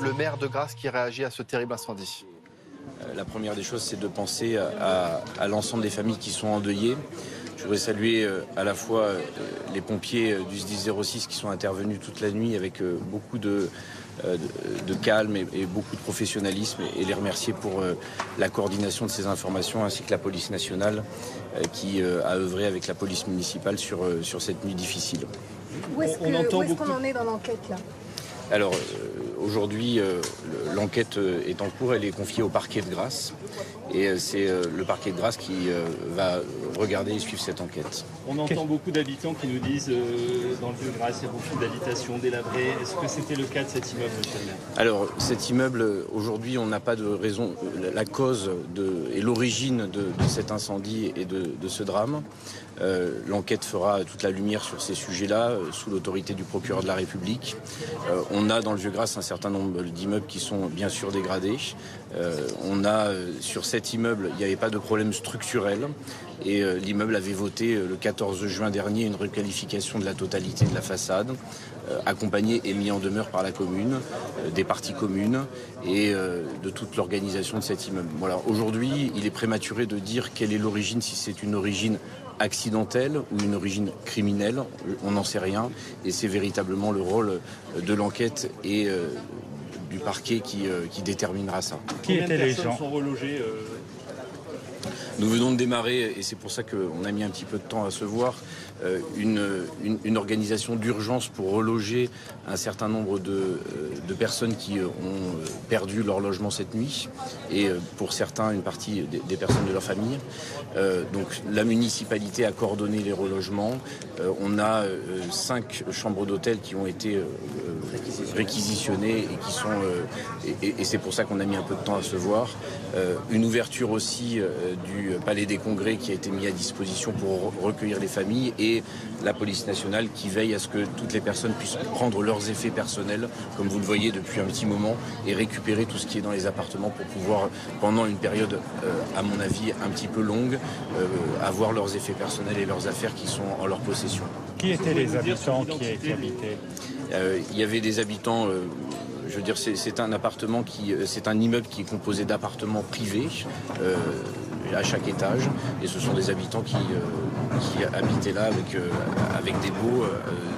Le maire de Grasse qui réagit à ce terrible incendie. La première des choses, c'est de penser à l'ensemble des familles qui sont endeuillées. Je voudrais saluer à la fois les pompiers du SDIS 06 qui sont intervenus toute la nuit avec beaucoup de calme et beaucoup de professionnalisme et les remercier pour la coordination de ces informations ainsi que la police nationale qui a œuvré avec la police municipale sur cette nuit difficile. Où est-ce qu'on en est dans l'enquête là ? Alors aujourd'hui, l'enquête est en cours, elle est confiée au parquet de Grasse et c'est le parquet de Grasse qui va regarder et suivre cette enquête. On entend beaucoup d'habitants qui nous disent dans le Vieux-Grasse, il y a beaucoup d'habitations délabrées. Est-ce que c'était le cas de cet immeuble, monsieur le maire ? Alors cet immeuble, aujourd'hui, on n'a pas de raison, la cause et l'origine de cet incendie et de ce drame. L'enquête fera toute la lumière sur ces sujets-là, sous l'autorité du procureur de la République. On a dans le Vieux-Grasse un certain nombre d'immeubles qui sont bien sûr dégradés. On a sur cet immeuble, il n'y avait pas de problème structurel et l'immeuble avait voté le 14 juin dernier une requalification de la totalité de la façade, accompagnée et mis en demeure par la commune, des parties communes et de toute l'organisation de cet immeuble. Voilà. Aujourd'hui, il est prématuré de dire quelle est l'origine, si c'est une origine accidentelle ou une origine criminelle, on n'en sait rien et c'est véritablement le rôle de l'enquête et du parquet qui déterminera ça. Qui étaient les gens sont relogés Nous venons de démarrer, et c'est pour ça qu'on a mis un petit peu de temps à se voir, une organisation d'urgence pour reloger un certain nombre de personnes qui ont perdu leur logement cette nuit, et pour certains, une partie des personnes de leur famille. Donc la municipalité a coordonné les relogements. On a 5 chambres d'hôtel qui ont été réquisitionnées et qui sont et c'est pour ça qu'on a mis un peu de temps à se voir. Une ouverture aussi du Palais des Congrès qui a été mis à disposition pour recueillir les familles et la police nationale qui veille à ce que toutes les personnes puissent prendre leurs effets personnels, comme vous le voyez depuis un petit moment, et récupérer tout ce qui est dans les appartements pour pouvoir, pendant une période, à mon avis, un petit peu longue, avoir leurs effets personnels et leurs affaires qui sont en leur possession. Qui étaient les habitants qui habitaient ? Il y avait des habitants... je veux dire, c'est un appartement c'est un immeuble qui est composé d'appartements privés à chaque étage, et ce sont des habitants qui habitaient là avec des baux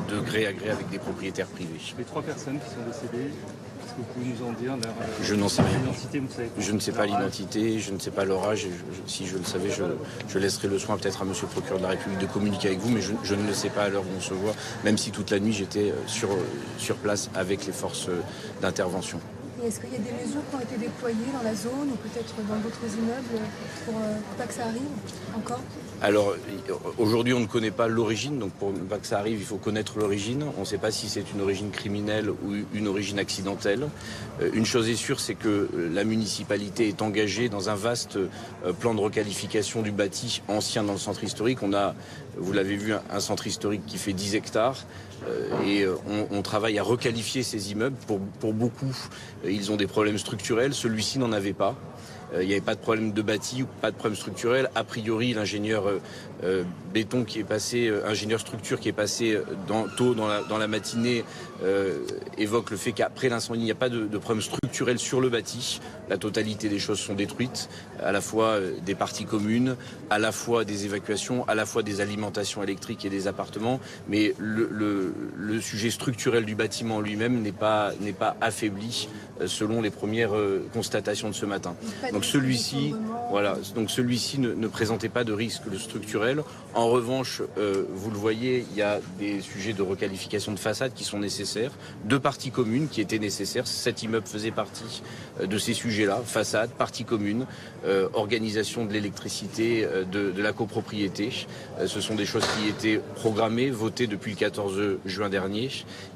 de gré à gré avec des propriétaires privés. Les 3 personnes qui sont décédées, est-ce que vous pouvez nous en dire Je n'en sais rien. L'identité, vous savez pas. Je ne sais pas l'identité, je ne sais pas leur âge. Si je le savais, je laisserais le soin peut-être à monsieur le procureur de la République de communiquer avec vous, mais je ne le sais pas à l'heure où on se voit, même si toute la nuit j'étais sur place avec les forces d'intervention. Et est-ce qu'il y a des mesures qui ont été déployées dans la zone ou peut-être dans d'autres immeubles pour pas que ça arrive encore ? Alors, aujourd'hui, on ne connaît pas l'origine, donc pour ne pas que ça arrive, il faut connaître l'origine. On ne sait pas si c'est une origine criminelle ou une origine accidentelle. Une chose est sûre, c'est que la municipalité est engagée dans un vaste plan de requalification du bâti ancien dans le centre historique. On a, vous l'avez vu, un centre historique qui fait 10 hectares. Et on travaille à requalifier ces immeubles. Pour beaucoup, ils ont des problèmes structurels. Celui-ci n'en avait pas. Il n'y avait pas de problème de bâti ou pas de problème structurel. A priori, l'ingénieur béton qui est passé, ingénieur structure qui est passé tôt dans la matinée évoque le fait qu'après l'incendie, il n'y a pas de problème structurel sur le bâti. La totalité des choses sont détruites, à la fois des parties communes, à la fois des évacuations, à la fois des alimentations électriques et des appartements. Mais le sujet structurel du bâtiment lui-même n'est pas affaibli selon les premières constatations de ce matin. Donc celui-ci ne présentait pas de risque structurel. En revanche, vous le voyez, il y a des sujets de requalification de façade qui sont nécessaires, 2 parties communes qui étaient nécessaires. Cet immeuble faisait partie de ces sujets-là, façade, partie commune, organisation de l'électricité, de la copropriété. Ce sont des choses qui étaient programmées, votées depuis le 14 juin dernier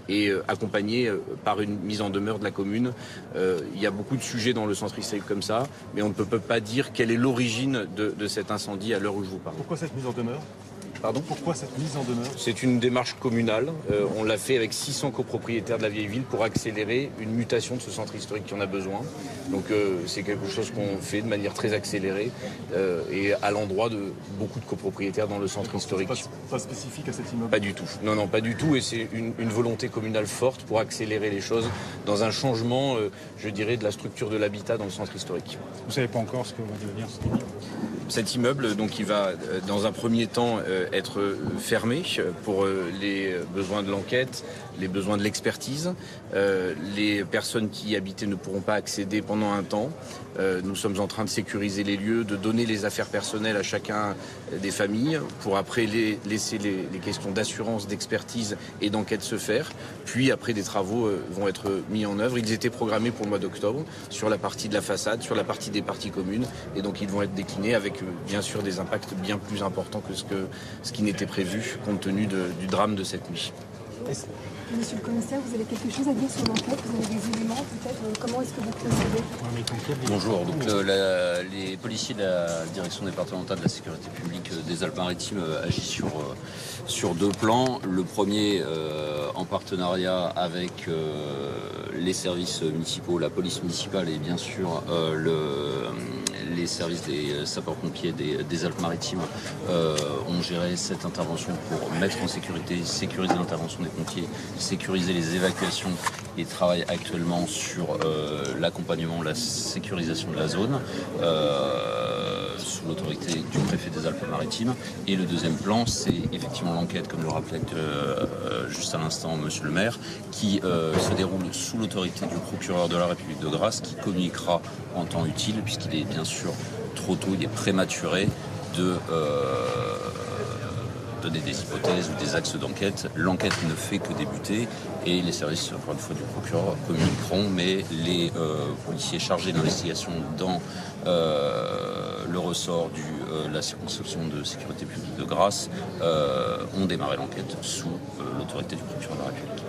et accompagnées par une mise en demeure de la commune. Il y a beaucoup de sujets dans le centre historique comme ça, mais on ne peut pas dire quelle est l'origine de cet incendie à l'heure où je vous parle. Pourquoi cette mise en demeure ? Pardon ? Pourquoi cette mise en demeure ? C'est une démarche communale. On l'a fait avec 600 copropriétaires de la vieille ville pour accélérer une mutation de ce centre historique qui en a besoin. Donc c'est quelque chose qu'on fait de manière très accélérée et à l'endroit de beaucoup de copropriétaires dans le centre historique. Pas spécifique à cet immeuble ? Pas du tout. Non, pas du tout. Et c'est une volonté communale forte pour accélérer les choses dans un changement, je dirais, de la structure de l'habitat dans le centre historique. Vous ne savez pas encore ce que va devenir cet immeuble ? Cet immeuble, donc, il va dans un premier temps être fermé pour les besoins de l'enquête, les besoins de l'expertise. Les personnes qui y habitaient ne pourront pas accéder pendant un temps. Nous sommes en train de sécuriser les lieux, de donner les affaires personnelles à chacun des familles pour après laisser les questions d'assurance, d'expertise et d'enquête se faire. Puis après, des travaux vont être mis en œuvre. Ils étaient programmés pour le mois d'octobre sur la partie de la façade, sur la partie des parties communes. Et donc ils vont être déclinés avec bien sûr des impacts bien plus importants que ce qui n'était prévu compte tenu du drame de cette nuit. Monsieur le commissaire, vous avez quelque chose à dire sur l'enquête? Vous avez des éléments peut-être? Comment est-ce que vous procédez? Bonjour, donc les policiers de la direction départementale de la sécurité publique des Alpes-Maritimes agissent sur deux plans. Le premier en partenariat avec les services municipaux, la police municipale et bien sûr les services des sapeurs-pompiers des Alpes-Maritimes ont géré cette intervention pour mettre en sécurité, sécuriser l'intervention des pompiers, sécuriser les évacuations et travaillent actuellement sur l'accompagnement, la sécurisation de la zone sous l'autorité du préfet des Alpes-Maritimes. Et le deuxième plan, c'est effectivement l'enquête, comme le rappelait juste à l'instant monsieur le maire, qui se déroule sous l'autorité du procureur de la République de Grasse, qui communiquera en temps utile, puisqu'il est bien sûr trop tôt, il est prématuré de donner des hypothèses ou des axes d'enquête. L'enquête ne fait que débuter et les services, encore une fois, du procureur communiqueront, mais les policiers chargés d'investigation dans le ressort de la circonscription de sécurité publique de Grasse ont démarré l'enquête sous l'autorité du procureur de la République.